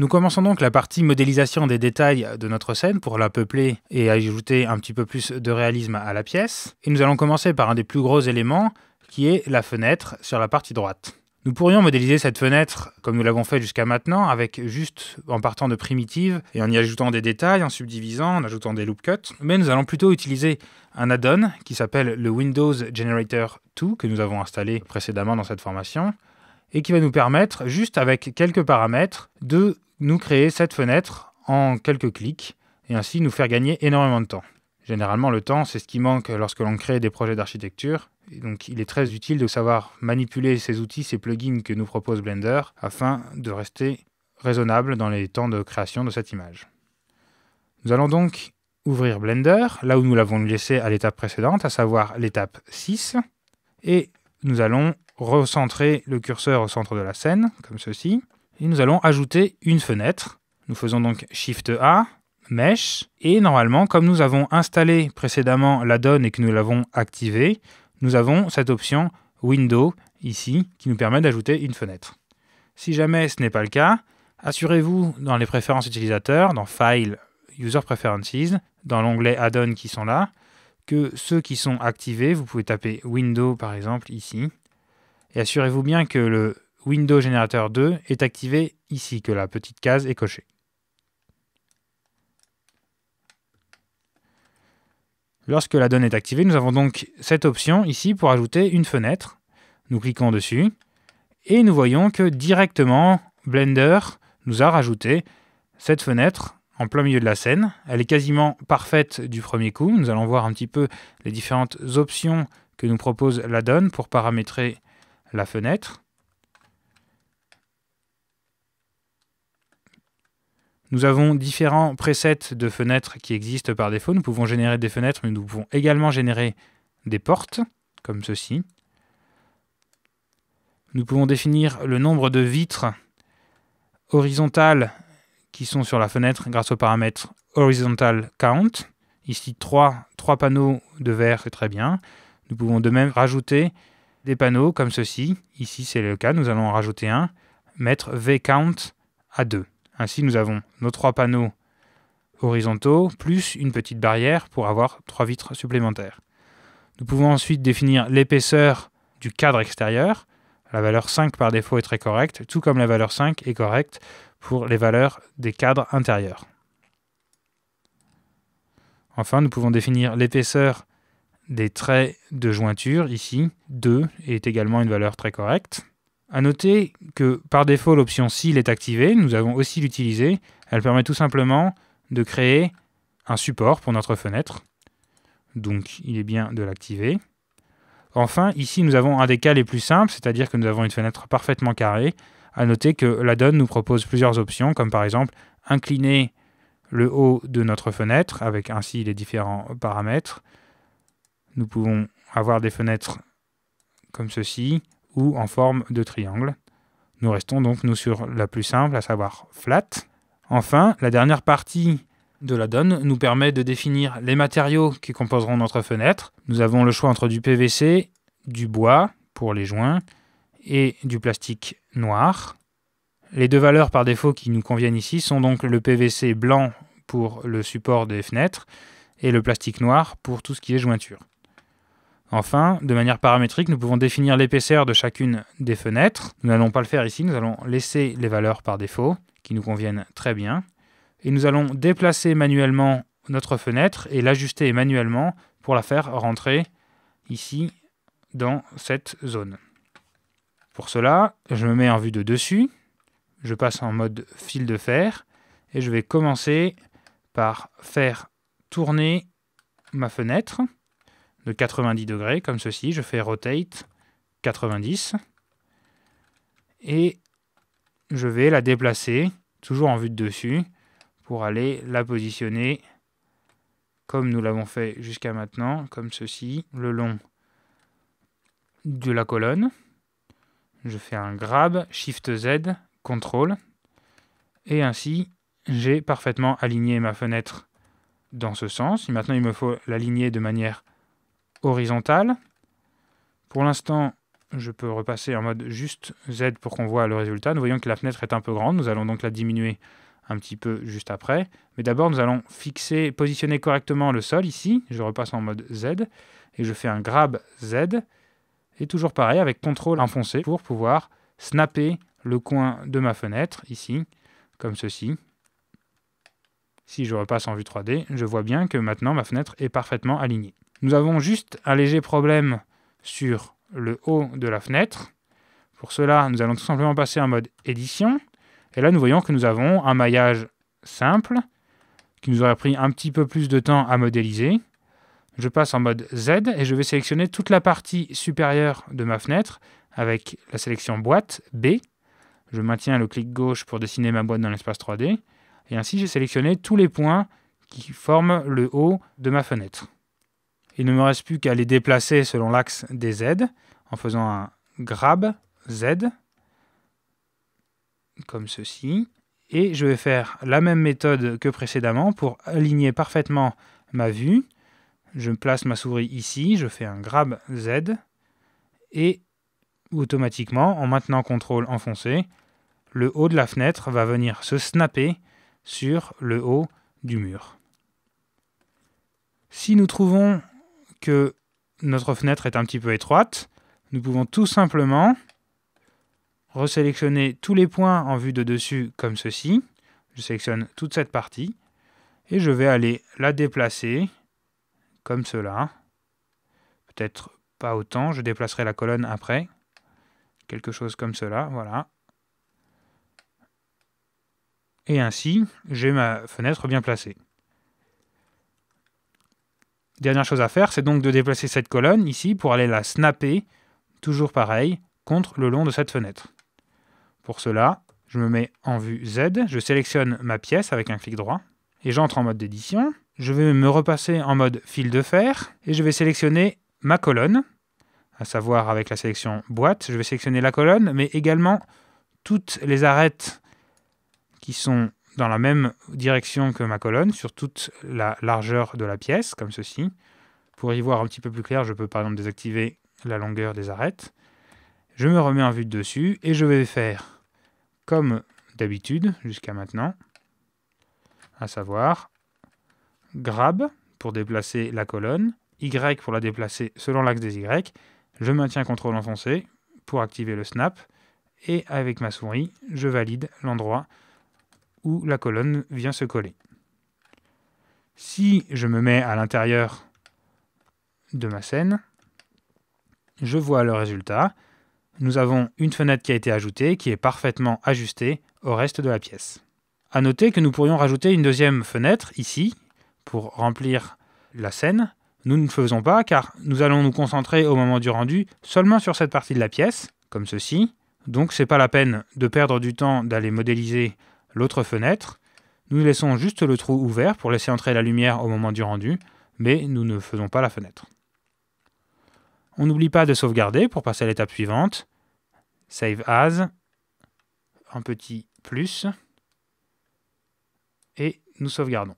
Nous commençons donc la partie modélisation des détails de notre scène pour la peupler et ajouter un petit peu plus de réalisme à la pièce. Et nous allons commencer par un des plus gros éléments qui est la fenêtre sur la partie droite. Nous pourrions modéliser cette fenêtre comme nous l'avons fait jusqu'à maintenant, avec juste en partant de primitives et en y ajoutant des détails, en subdivisant, en ajoutant des loop cuts. Mais nous allons plutôt utiliser un add-on qui s'appelle le Windows Generator 2, que nous avons installé précédemment dans cette formation, et qui va nous permettre, juste avec quelques paramètres, de nous créer cette fenêtre en quelques clics, et ainsi nous faire gagner énormément de temps. Généralement, le temps, c'est ce qui manque lorsque l'on crée des projets d'architecture. Donc, il est très utile de savoir manipuler ces outils, ces plugins que nous propose Blender, afin de rester raisonnable dans les temps de création de cette image. Nous allons donc ouvrir Blender, là où nous l'avons laissé à l'étape précédente, à savoir l'étape 6. Et nous allons recentrer le curseur au centre de la scène, comme ceci. Et nous allons ajouter une fenêtre. Nous faisons donc Shift-A, Mesh, et normalement, comme nous avons installé précédemment l'add-on et que nous l'avons activé, nous avons cette option Window ici qui nous permet d'ajouter une fenêtre. Si jamais ce n'est pas le cas, assurez-vous dans les préférences utilisateurs, dans File, User Preferences, dans l'onglet Add-on qui sont là, que ceux qui sont activés, vous pouvez taper Window par exemple ici, et assurez-vous bien que le Window Generator 2 est activé ici, que la petite case est cochée. Lorsque la donne est activée, nous avons donc cette option ici pour ajouter une fenêtre. Nous cliquons dessus et nous voyons que directement Blender nous a rajouté cette fenêtre en plein milieu de la scène. Elle est quasiment parfaite du premier coup. Nous allons voir un petit peu les différentes options que nous propose l'add-on pour paramétrer la fenêtre. Nous avons différents presets de fenêtres qui existent par défaut. Nous pouvons générer des fenêtres, mais nous pouvons également générer des portes, comme ceci. Nous pouvons définir le nombre de vitres horizontales qui sont sur la fenêtre grâce au paramètre Horizontal Count. Ici, 3 panneaux de verre, c'est très bien. Nous pouvons de même rajouter des panneaux comme ceci. Ici, c'est le cas. Nous allons en rajouter un, mettre VCount à 2. Ainsi, nous avons nos 3 panneaux horizontaux, plus une petite barrière pour avoir 3 vitres supplémentaires. Nous pouvons ensuite définir l'épaisseur du cadre extérieur. La valeur 5 par défaut est très correcte, tout comme la valeur 5 est correcte pour les valeurs des cadres intérieurs. Enfin, nous pouvons définir l'épaisseur des traits de jointure, ici, 2 est également une valeur très correcte. À noter que par défaut l'option Seal est activée, nous avons aussi l'utiliser. Elle permet tout simplement de créer un support pour notre fenêtre. Donc il est bien de l'activer. Enfin, ici nous avons un des cas les plus simples, c'est-à-dire que nous avons une fenêtre parfaitement carrée. À noter que l'add-on nous propose plusieurs options, comme par exemple incliner le haut de notre fenêtre, avec ainsi les différents paramètres. Nous pouvons avoir des fenêtres comme ceci, ou en forme de triangle. Nous restons donc nous sur la plus simple, à savoir flat. Enfin, la dernière partie de l'add-on nous permet de définir les matériaux qui composeront notre fenêtre. Nous avons le choix entre du PVC, du bois pour les joints et du plastique noir. Les deux valeurs par défaut qui nous conviennent ici sont donc le PVC blanc pour le support des fenêtres et le plastique noir pour tout ce qui est jointure. Enfin, de manière paramétrique, nous pouvons définir l'épaisseur de chacune des fenêtres. Nous n'allons pas le faire ici, nous allons laisser les valeurs par défaut, qui nous conviennent très bien. Et nous allons déplacer manuellement notre fenêtre et l'ajuster manuellement pour la faire rentrer ici dans cette zone. Pour cela, je me mets en vue de dessus, je passe en mode fil de fer et je vais commencer par faire tourner ma fenêtre de 90 degrés, comme ceci. Je fais Rotate 90. Et je vais la déplacer, toujours en vue de dessus, pour aller la positionner comme nous l'avons fait jusqu'à maintenant, comme ceci, le long de la colonne. Je fais un Grab, Shift Z, Ctrl. Et ainsi, j'ai parfaitement aligné ma fenêtre dans ce sens. Et maintenant, il me faut l'aligner de manière horizontale. Pour l'instant, je peux repasser en mode juste Z pour qu'on voit le résultat. Nous voyons que la fenêtre est un peu grande. Nous allons donc la diminuer un petit peu juste après. Mais d'abord, nous allons positionner correctement le sol ici. Je repasse en mode Z et je fais un grab Z. Et toujours pareil, avec CTRL enfoncé pour pouvoir snapper le coin de ma fenêtre ici, comme ceci. Si je repasse en vue 3D, je vois bien que maintenant ma fenêtre est parfaitement alignée. Nous avons juste un léger problème sur le haut de la fenêtre. Pour cela, nous allons tout simplement passer en mode édition. Et là, nous voyons que nous avons un maillage simple qui nous aurait pris un petit peu plus de temps à modéliser. Je passe en mode Z et je vais sélectionner toute la partie supérieure de ma fenêtre avec la sélection boîte B. Je maintiens le clic gauche pour dessiner ma boîte dans l'espace 3D. Et ainsi, j'ai sélectionné tous les points qui forment le haut de ma fenêtre. Il ne me reste plus qu'à les déplacer selon l'axe des Z en faisant un grab Z, comme ceci. Et je vais faire la même méthode que précédemment pour aligner parfaitement ma vue. Je place ma souris ici, je fais un grab Z et automatiquement, en maintenant CTRL enfoncé, le haut de la fenêtre va venir se snapper sur le haut du mur. Si nous trouvons que notre fenêtre est un petit peu étroite, nous pouvons tout simplement resélectionner tous les points en vue de dessus comme ceci. Je sélectionne toute cette partie et je vais aller la déplacer comme cela. Peut-être pas autant, je déplacerai la colonne après. Quelque chose comme cela, voilà. Et ainsi, j'ai ma fenêtre bien placée. Dernière chose à faire, c'est donc de déplacer cette colonne ici pour aller la snapper, toujours pareil, contre le long de cette fenêtre. Pour cela, je me mets en vue Z, je sélectionne ma pièce avec un clic droit et j'entre en mode d'édition. Je vais me repasser en mode fil de fer et je vais sélectionner ma colonne, à savoir avec la sélection boîte. Je vais sélectionner la colonne, mais également toutes les arêtes qui sont dans la même direction que ma colonne, sur toute la largeur de la pièce, comme ceci. Pour y voir un petit peu plus clair, je peux par exemple désactiver la longueur des arêtes. Je me remets en vue de dessus et je vais faire comme d'habitude jusqu'à maintenant, à savoir grab pour déplacer la colonne, Y pour la déplacer selon l'axe des Y. Je maintiens CTRL enfoncé pour activer le snap et avec ma souris, je valide l'endroit où la colonne vient se coller. Si je me mets à l'intérieur de ma scène, je vois le résultat. Nous avons une fenêtre qui a été ajoutée, qui est parfaitement ajustée au reste de la pièce. À noter que nous pourrions rajouter une deuxième fenêtre ici, pour remplir la scène. Nous ne le faisons pas, car nous allons nous concentrer au moment du rendu seulement sur cette partie de la pièce, comme ceci. Donc ce n'est pas la peine de perdre du temps d'aller modéliser l'autre fenêtre. Nous laissons juste le trou ouvert pour laisser entrer la lumière au moment du rendu, mais nous ne faisons pas la fenêtre. On n'oublie pas de sauvegarder pour passer à l'étape suivante. Save as, un petit plus, et nous sauvegardons.